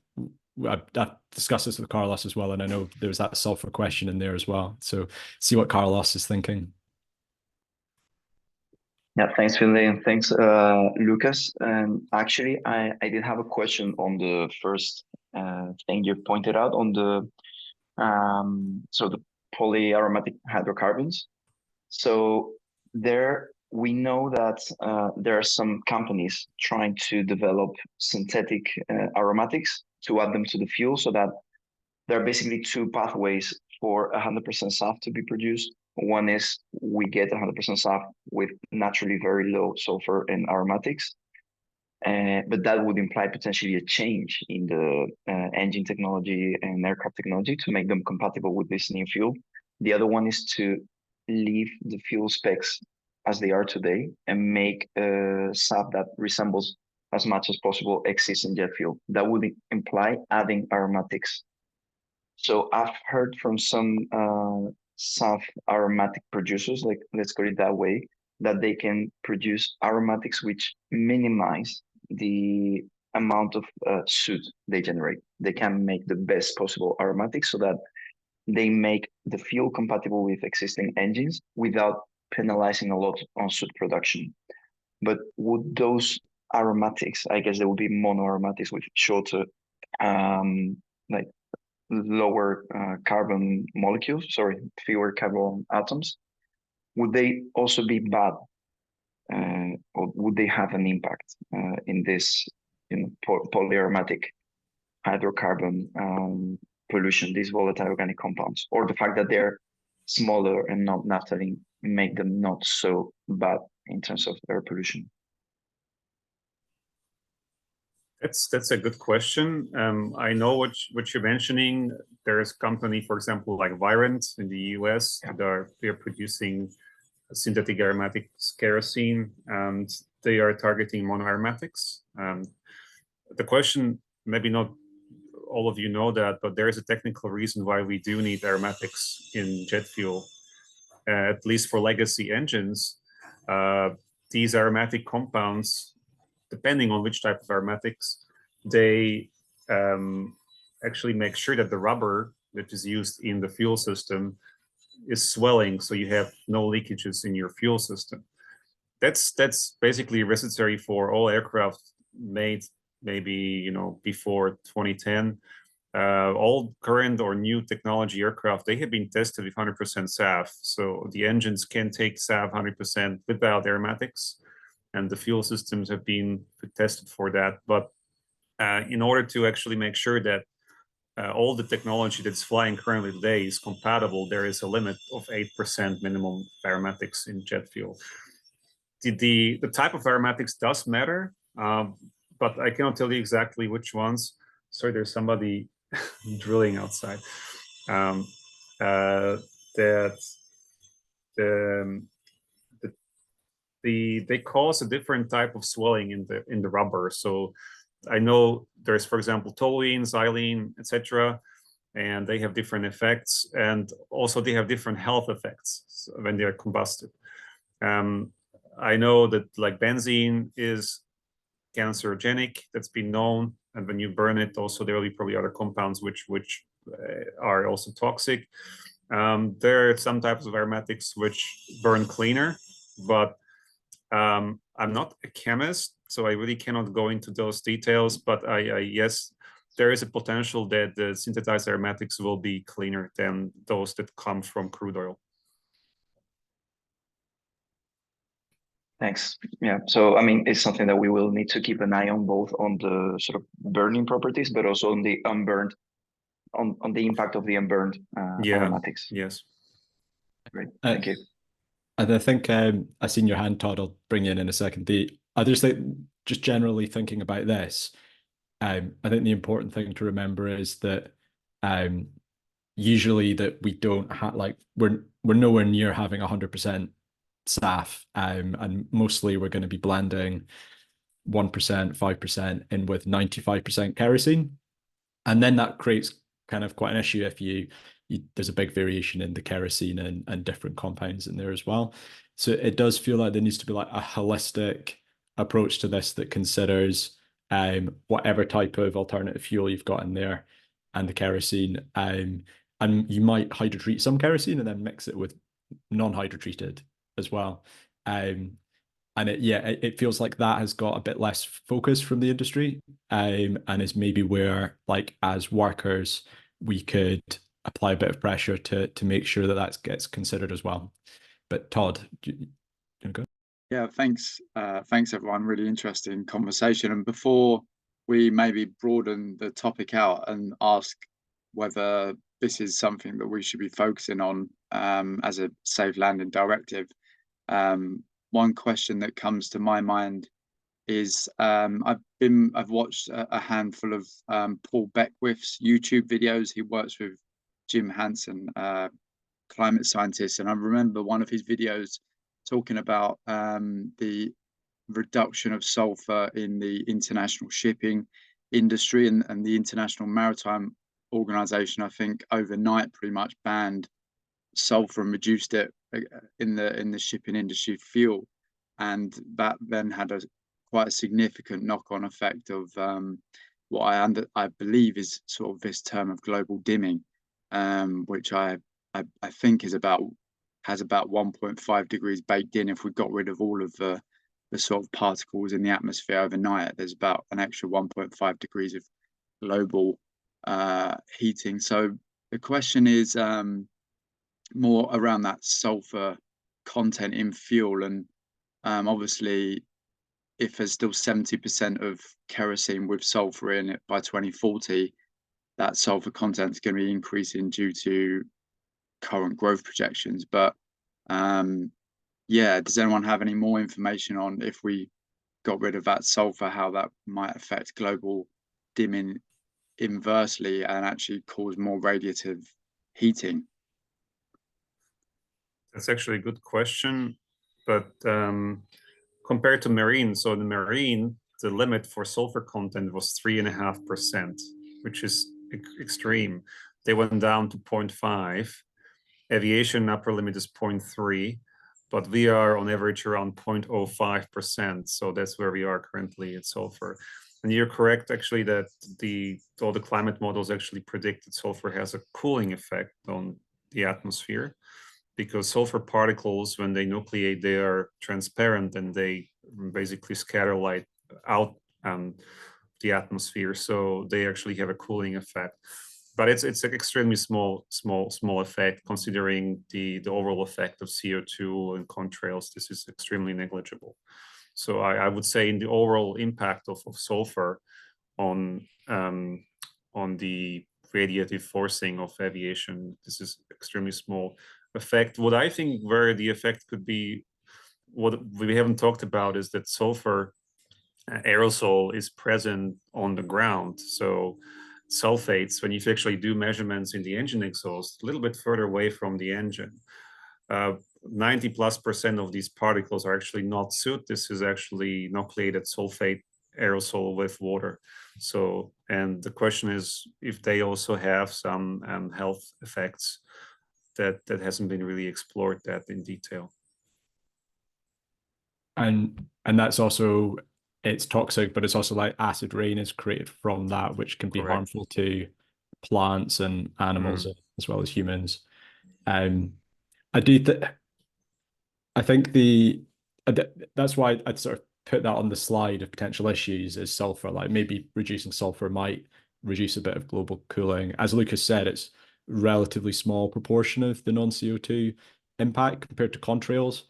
discussed this with Carlos as well, and I know there's that sulfur question in there as well. So see what Carlos is thinking. Yeah, thanks, Finlay, and thanks, Lucas. Actually, I did have a question on the first thing you pointed out on the so the polyaromatic hydrocarbons. So there we know that there are some companies trying to develop synthetic aromatics to add them to the fuel, so that there are basically two pathways for 100% SAF to be produced. One is we get 100% SAF with naturally very low sulfur and aromatics, but that would imply potentially a change in the engine technology and aircraft technology to make them compatible with this new fuel. The other one is to leave the fuel specs as they are today and make a SAF that resembles as much as possible existing jet fuel. That would imply adding aromatics. So I've heard from some SAF aromatic producers, like let's call it that way, that they can produce aromatics which minimize the amount of soot they generate. They can make the best possible aromatics so that they make the fuel compatible with existing engines without penalizing a lot on soot production. But would those aromatics, I guess they would be monoaromatics with shorter, like lower carbon molecules, fewer carbon atoms, would they also be bad? Or would they have an impact in this polyaromatic hydrocarbon pollution, these volatile organic compounds, or the fact that they're smaller and not naphthalene make them not so bad in terms of air pollution? That's a good question. I know what you're mentioning. There's a company, for example, like Virent in the US, they're producing synthetic aromatics kerosene, and they are targeting monoaromatics. The question, maybe not all of you know that, but there is a technical reason why we do need aromatics in jet fuel, at least for legacy engines. These aromatic compounds, depending on which type of aromatics, they actually make sure that the rubber that is used in the fuel system is swelling, so you have no leakages in your fuel system. That's basically necessary for all aircraft made maybe before 2010. All current or new technology aircraft, they have been tested with 100% SAF, so the engines can take SAF 100% without aromatics, and the fuel systems have been tested for that. But in order to actually make sure that all the technology that's flying currently today is compatible, there is a limit of 8% minimum aromatics in jet fuel. The type of aromatics does matter, but I cannot tell you exactly which ones. Sorry, there's somebody drilling outside. They cause a different type of swelling in the rubber. So I know there's, for example, toluene, xylene, etc., and they have different effects, and also they have different health effects when they are combusted. I know that like benzene is cancerogenic, that's been known, and when you burn it, also there will be probably other compounds which are also toxic. There are some types of aromatics which burn cleaner, but I'm not a chemist, so I really cannot go into those details, but yes, there is a potential that the synthesized aromatics will be cleaner than those that come from crude oil. Thanks. Yeah. So, I mean, it's something that we will need to keep an eye on, both on the sort of burning properties, but also on the unburned, on the impact of the unburned aromatics. Yes. Great. Thank you. And I think I seen your hand, Todd. I'll bring you in a second. I just think, just generally thinking about this, I think the important thing to remember is that usually that we don't have, like, we're nowhere near having 100% SAF, and mostly we're going to be blending 1%, 5% in with 95% kerosene, and then that creates kind of quite an issue if there's a big variation in the kerosene and different compounds in there as well. So it does feel like there needs to be like a holistic approach to this that considers whatever type of alternative fuel you've got in there and the kerosene, and you might hydrotreat some kerosene and then mix it with non-hydrotreated as well. And it feels like that has got a bit less focus from the industry, and is maybe where, like, as workers, we could apply a bit of pressure to make sure that that gets considered as well. But Todd, do you want to go? Yeah, thanks. Thanks, everyone. Really interesting conversation. And before we maybe broaden the topic out and ask whether this is something that we should be focusing on as a safe landing directive, one question that comes to my mind is I've watched a handful of Paul Beckwith's YouTube videos. He works with Jim Hansen, climate scientist, and I remember one of his videos talking about the reduction of sulfur in the international shipping industry, and the International Maritime Organization, I think, overnight pretty much banned sulfur and reduced it in the shipping industry fuel, and that then had quite a significant knock-on effect of what I believe is sort of this term of global dimming, which I think has about 1.5 degrees baked in. If we got rid of all of the sort of particles in the atmosphere overnight, there's about an extra 1.5 degrees of global heating. So the question is more around that sulfur content in fuel, and obviously if there's still 70% of kerosene with sulfur in it by 2040, that sulfur content is going to be increasing due to current growth projections. But does anyone have any more information on, if we got rid of that sulfur, how that might affect global dimming inversely and actually cause more radiative heating? That's actually a good question, but compared to marine, so in the marine, the limit for sulfur content was 3.5%, which is extreme. They went down to 0.5. Aviation upper limit is 0.3, but we are on average around 0.05%. So that's where we are currently at sulfur. And you're correct, actually, that all the climate models actually predict that sulfur has a cooling effect on the atmosphere, because sulfur particles, when they nucleate, they are transparent and they basically scatter light out the atmosphere. So they actually have a cooling effect. But it's an extremely small effect, considering the overall effect of CO2 and contrails. This is extremely negligible. So I would say in the overall impact of sulfur on the radiative forcing of aviation, this is extremely small effect. What I think where the effect could be, what we haven't talked about, is that sulfur aerosol is present on the ground. So sulfates, when you actually do measurements in the engine exhaust, a little bit further away from the engine, 90+% of these particles are actually not soot. This is actually nucleated sulfate aerosol with water. So, and the question is if they also have some health effects that hasn't been really explored that in detail. And that's also, it's toxic, but it's also like acid rain is created from that, which can be Correct. harmful to plants and animals as well as humans. I think that's why I'd sort of put that on the slide of potential issues is sulfur. Like maybe reducing sulfur might reduce a bit of global cooling. As Lucas said, it's relatively small proportion of the non-CO2 impact compared to contrails.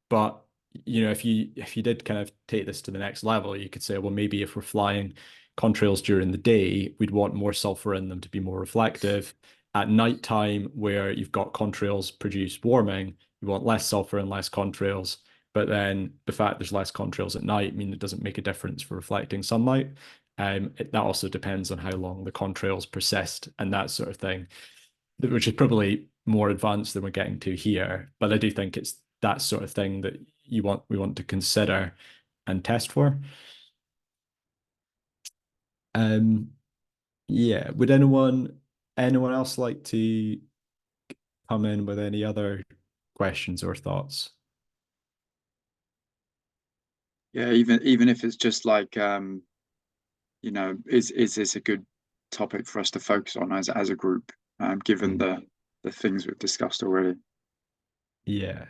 But you know, if you did kind of take this to the next level, you could say, well, maybe if we're flying contrails during the day, we'd want more sulfur in them to be more reflective. At nighttime, where you've got contrails produce warming, you want less sulfur and less contrails. But then the fact there's less contrails at night mean it doesn't make a difference for reflecting sunlight. That also depends on how long the contrails persist and that sort of thing, which is probably more advanced than we're getting to here. But I do think it's that sort of thing that we want to consider and test for. Yeah. Would anyone else like to come in with any other questions or thoughts? Yeah, even if it's just like you know, is this a good topic for us to focus on as a group, given the things we've discussed already? Yeah.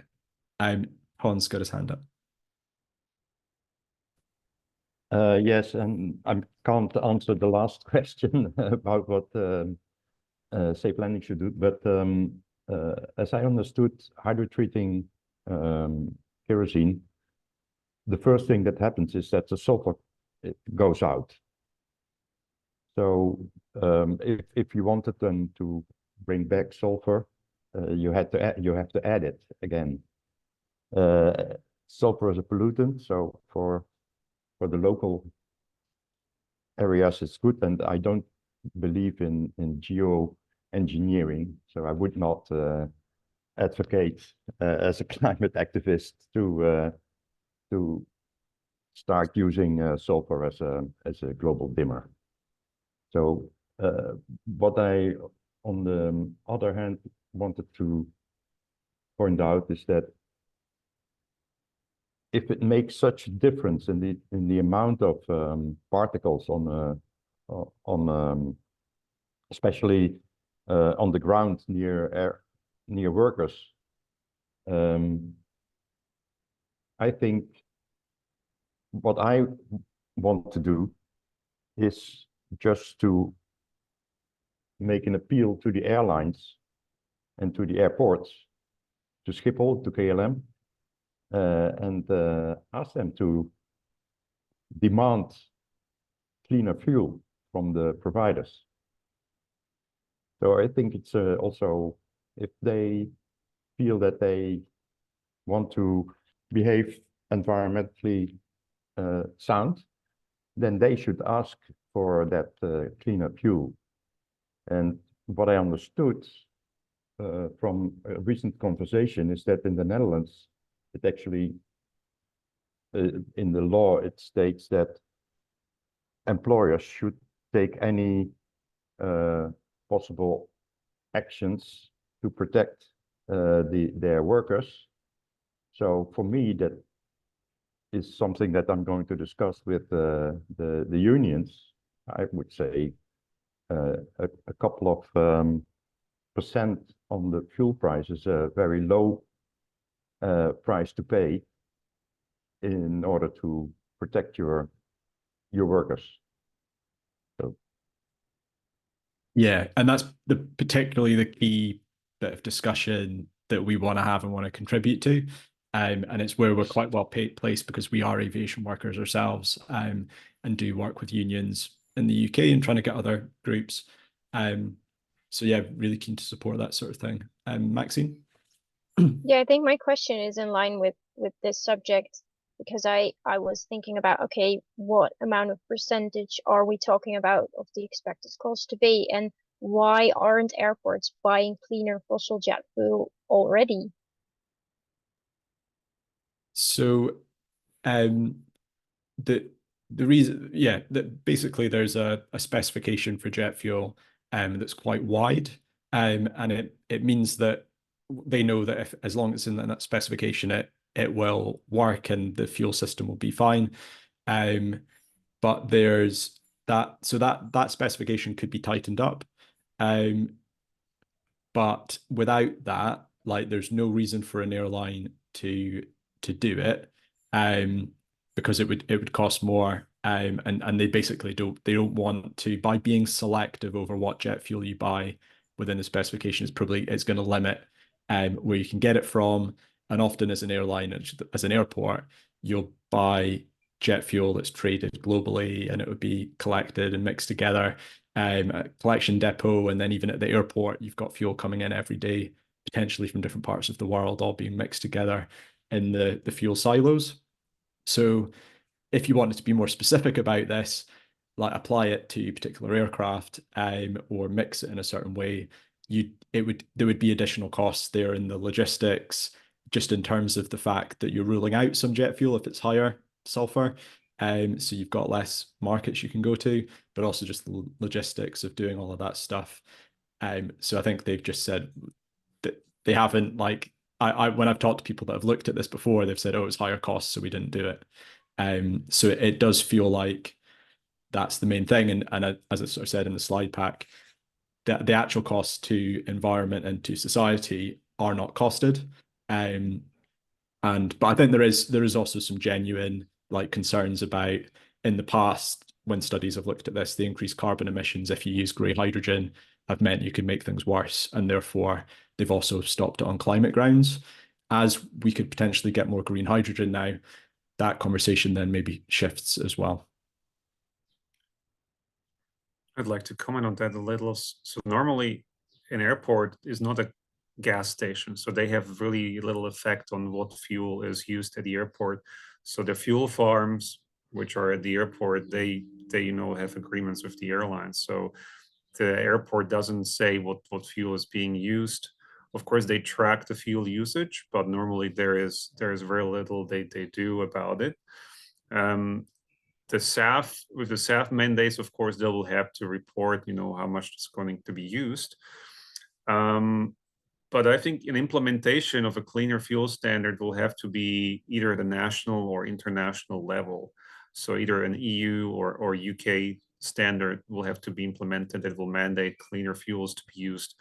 Hans got his hand up. Yes, and I can't answer the last question about what safe landing should do, but as I understood, hydrotreating kerosene, the first thing that happens is that the sulfur goes out. So if you wanted them to bring back sulfur, you have to add it again. Sulfur is a pollutant, so for the local areas it's good, and I don't believe in geoengineering, so I would not advocate as a climate activist to start using sulfur as a global dimmer. So what I, on the other hand, wanted to point out is that if it makes such a difference in the amount of particles on especially on the ground near workers, I think what I want to do is just to make an appeal to the airlines and to the airports, to Schiphol, to KLM, and ask them to demand cleaner fuel from the providers. So I think it's also, if they feel that they want to behave environmentally sound, then they should ask for that cleaner fuel. And what I understood from a recent conversation is that in the Netherlands, it actually, in the law, it states that employers should take any possible actions to protect their workers. So for me, that is something that I'm going to discuss with the unions. I would say a couple of percent on the fuel price is a very low price to pay in order to protect your workers. So yeah, and that's particularly the key bit of discussion that we want to have and want to contribute to. And it's where we're quite well placed because we are aviation workers ourselves, and do work with unions in the UK and trying to get other groups. So yeah, really keen to support that sort of thing. Maxine? Yeah, I think my question is in line with this subject, because I was thinking about, okay, what amount of percentage are we talking about of the expected cost to be, and why aren't airports buying cleaner fossil jet fuel already? So the reason, yeah, that basically there's a specification for jet fuel that's quite wide, and it means that they know that if, as long as it's in that specification, it will work and the fuel system will be fine. But there's that, so that specification could be tightened up. But without that, like, there's no reason for an airline to to do it, because it would cost more. And they basically don't want to, by being selective over what jet fuel you buy within the specification, it's going to limit where you can get it from. And often as an airline, as an airport, you'll buy jet fuel that's traded globally, and it would be collected and mixed together at a collection depot. And then even at the airport, you've got fuel coming in every day, potentially from different parts of the world, all being mixed together in the fuel silos. So if you wanted to be more specific about this, like apply it to particular aircraft, or mix it in a certain way, there would be additional costs there in the logistics, just in terms of the fact that you're ruling out some jet fuel if it's higher sulfur. So you've got less markets you can go to, but also just the logistics of doing all of that stuff. So I think they've just said that they haven't, like, when I've talked to people that have looked at this before, they've said, oh, it's higher costs, so we didn't do it. So it does feel like that's the main thing. And as I sort of said in the slide pack, the actual costs to environment and to society are not costed. But I think there is also some genuine like concerns about, in the past when studies have looked at this, the increased carbon emissions if you use grey hydrogen have meant you can make things worse, and therefore they've also stopped it on climate grounds. As we could potentially get more green hydrogen now, that conversation then maybe shifts as well. I'd like to comment on that a little. So normally an airport is not a gas station, so they have really little effect on what fuel is used at the airport. So the fuel farms, which are at the airport, they have agreements with the airlines. So the airport doesn't say what fuel is being used. Of course, they track the fuel usage, but normally there is very little they do about it. The SAF, with the SAF mandates, of course, they will have to report, how much is going to be used. But I think an implementation of a cleaner fuel standard will have to be either at a national or international level. So either an EU or UK standard will have to be implemented that will mandate cleaner fuels to be used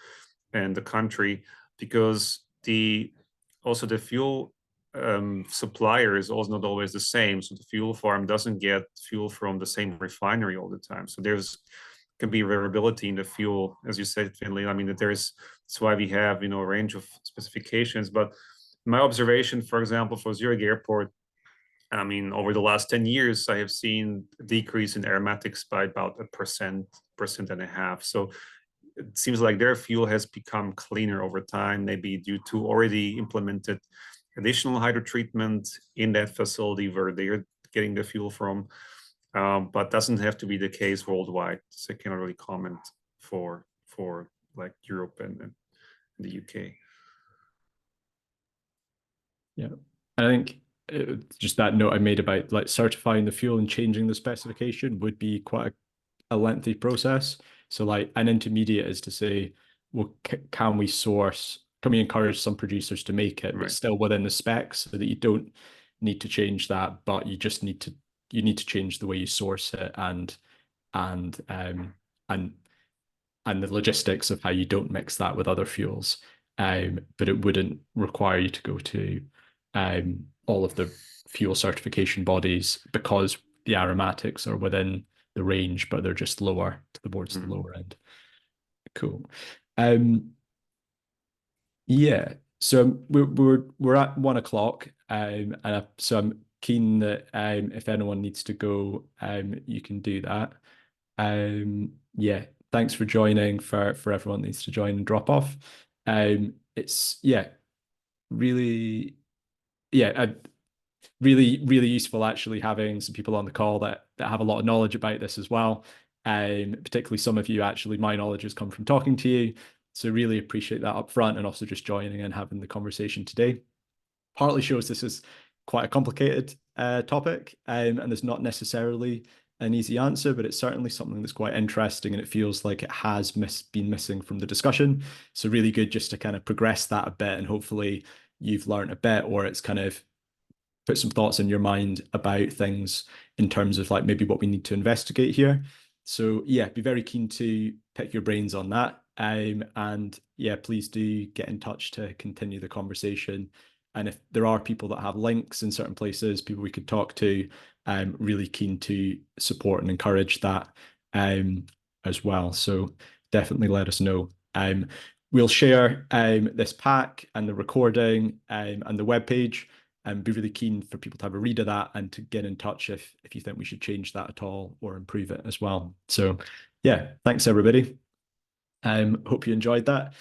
in the country, because also the fuel supplier is also not always the same. So the fuel farm doesn't get fuel from the same refinery all the time. So can be variability in the fuel, as you said, Finley. I mean, that's why we have, a range of specifications. But my observation, for example, for Zurich Airport, I mean, over the last 10 years, I have seen a decrease in aromatics by about 1.5%. So it seems like their fuel has become cleaner over time, maybe due to already implemented additional hydrotreatment in that facility where they're getting the fuel from, but doesn't have to be the case worldwide. So I cannot really comment for like Europe and the UK. Yeah, I think just that note I made about like certifying the fuel and changing the specification would be quite a lengthy process. So like an intermediate is to say, well, can we encourage some producers to make it, but still within the specs, so that you don't need to change that, but you just need to change the way you source it and the logistics of how you don't mix that with other fuels. But it wouldn't require you to go to all of the fuel certification bodies, because the aromatics are within the range, but they're just lower towards the lower end. Cool. Yeah. So we're at 1 o'clock, and so I'm keen that if anyone needs to go, you can do that. Yeah. Thanks for joining. For everyone that needs to join and drop off. It's really really useful actually having some people on the call that have a lot of knowledge about this as well. Particularly some of you, actually, my knowledge has come from talking to you. So really appreciate that up front, and also just joining and having the conversation today. Partly shows this is quite a complicated topic, and there's not necessarily an easy answer, but it's certainly something that's quite interesting, and it feels like it has been missing from the discussion. So really good just to kind of progress that a bit, and hopefully you've learned a bit, or it's kind of put some thoughts in your mind about things in terms of like maybe what we need to investigate here. So yeah, be very keen to pick your brains on that. And yeah, please do get in touch to continue the conversation. And if there are people that have links in certain places, people we could talk to, I'm really keen to support and encourage that as well. So definitely let us know. We'll share this pack and the recording and the webpage, and be really keen for people to have a read of that and to get in touch if you think we should change that at all or improve it as well. So yeah, thanks everybody. Hope you enjoyed that.